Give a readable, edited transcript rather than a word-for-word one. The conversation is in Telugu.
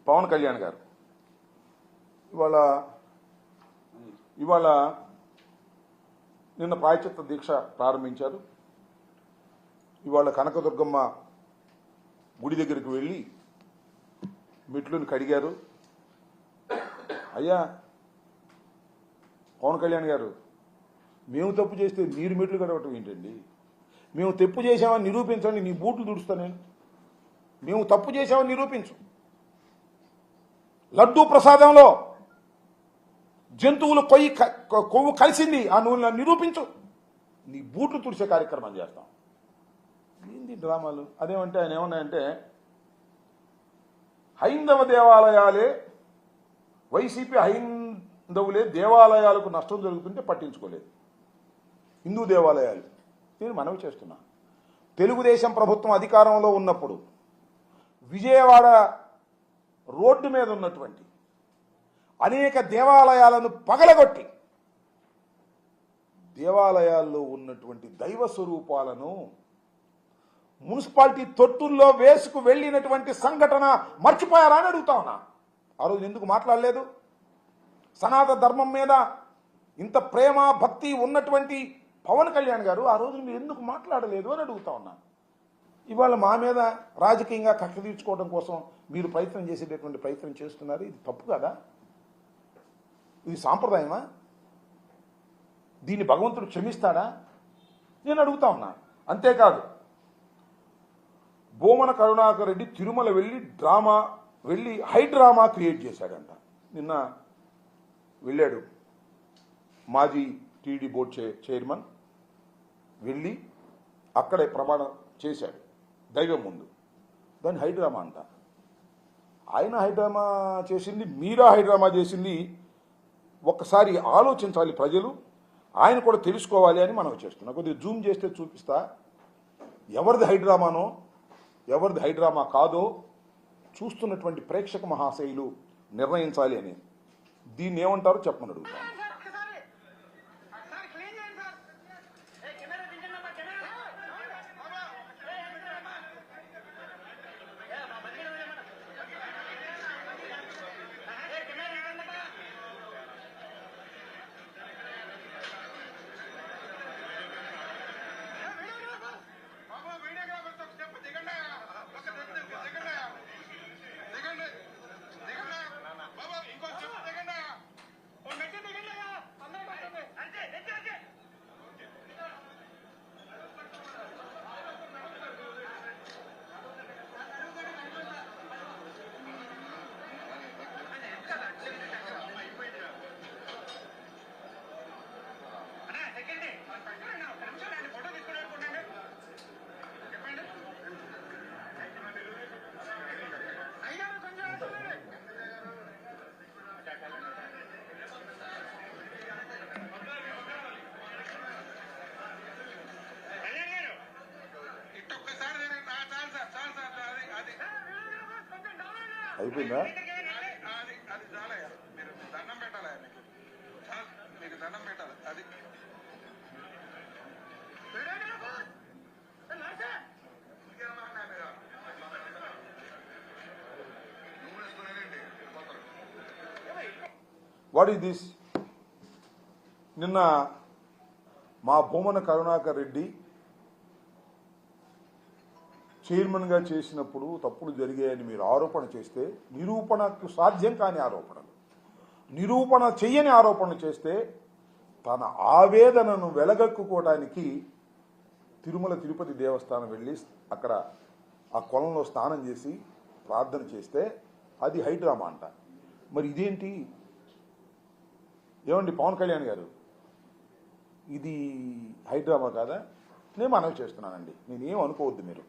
పవన్ కళ్యాణ్ గారు ఇవాళ నిన్న ప్రాయశ్చిత్త దీక్ష ప్రారంభించారు. ఇవాళ కనకదుర్గమ్మ గుడి దగ్గరికి వెళ్ళి మెట్లుని కడిగారు. అయ్యా పవన్ కళ్యాణ్ గారు, మేము తప్పు చేస్తే మీరు మెట్లు కడగటం ఏంటండి? మేము తప్పు చేసామని నిరూపించండి, నీ బూట్లు దుడుస్తా నేను. మేము తప్పు చేసామని నిరూపించు. లడ్డూ ప్రసాదంలో జంతువులు కొవ్వు కలిసింది, ఆ నువ్వు నిరూపించు, నీ బూట్లు తుడిసే కార్యక్రమం చేస్తాం. ఏంది డ్రామాలు? అదేమంటే ఆయన ఏమన్నాయంటే హైందవ దేవాలయాలే, వైసీపీ హైందవులే దేవాలయాలకు నష్టం జరుగుతుంటే పట్టించుకోలేదు. హిందూ దేవాలయాలు, నేను మనవి చేస్తున్నా, తెలుగుదేశం ప్రభుత్వం అధికారంలో ఉన్నప్పుడు విజయవాడ రోడ్డు మీద ఉన్నటువంటి అనేక దేవాలయాలను పగలగొట్టి దేవాలయాల్లో ఉన్నటువంటి దైవ స్వరూపాలను మున్సిపాలిటీ తొట్టుల్లో వేసుకు వెళ్ళినటువంటి సంఘటన మర్చిపోయారా అని అడుగుతా ఉన్నా. ఆ రోజు ఎందుకు మాట్లాడలేదు? సనాతన ధర్మం మీద ఇంత ప్రేమ భక్తి ఉన్నటువంటి పవన్ కళ్యాణ్ గారు ఆ రోజు మీరు ఎందుకు మాట్లాడలేదు అని అడుగుతా ఉన్నా. ఇవాళ మా మీద రాజకీయంగా కక్ష తీర్చుకోవడం కోసం మీరు ప్రయత్నం చేసేటటువంటి ప్రయత్నం చేస్తున్నారు. ఇది తప్పు కదా? ఇది సాంప్రదాయమా? దీన్ని భగవంతుడు క్షమిస్తాడా? నేను అడుగుతా ఉన్నా. అంతేకాదు, భూమన కరుణాకర్ రెడ్డి తిరుమల వెళ్ళి హై డ్రామా క్రియేట్ చేశాడంట. నిన్న వెళ్ళాడు మాజీ టీడీ బోర్డు చైర్మన్, వెళ్ళి అక్కడే ప్రమాణం చేశాడు దైవం ముందు. దాన్ని హైడ్రామా అంట. ఆయన హైడ్రామా చేసింది, మీరా హైడ్రామా చేసింది, ఒక్కసారి ఆలోచించాలి ప్రజలు, ఆయన కూడా తెలుసుకోవాలి అని మనం చేస్తున్నాం. కొద్దిగా జూమ్ చేస్తే చూపిస్తా, ఎవరిది హైడ్రామానో ఎవరిది హైడ్రామా కాదో చూస్తున్నటువంటి ప్రేక్షక మహాశయులు నిర్ణయించాలి అని. దీన్ని ఏమంటారో చెప్పమని అడుగుతాను. అయిపోయిందా? What is this? నిన్న మా భూమన కరుణాకర్ రెడ్డి చైర్మన్గా చేసినప్పుడు తప్పులు జరిగాయని మీరు ఆరోపణ చేస్తే, నిరూపణకు సాధ్యం కాని ఆరోపణలు, నిరూపణ చెయ్యని ఆరోపణలు చేస్తే తన ఆవేదనను వెలగక్కుకోవడానికి తిరుమల తిరుపతి దేవస్థానం వెళ్ళి అక్కడ ఆ కొలంలో స్నానం చేసి ప్రార్థన చేస్తే అది హైడ్రామా అంట. మరి ఇదేంటి? ఏమండి పవన్ కళ్యాణ్ గారు, ఇది హైడ్రామా కాదా? నేను మనవి చేస్తున్నానండి, నేనేం అనుకోవద్దు మీరు.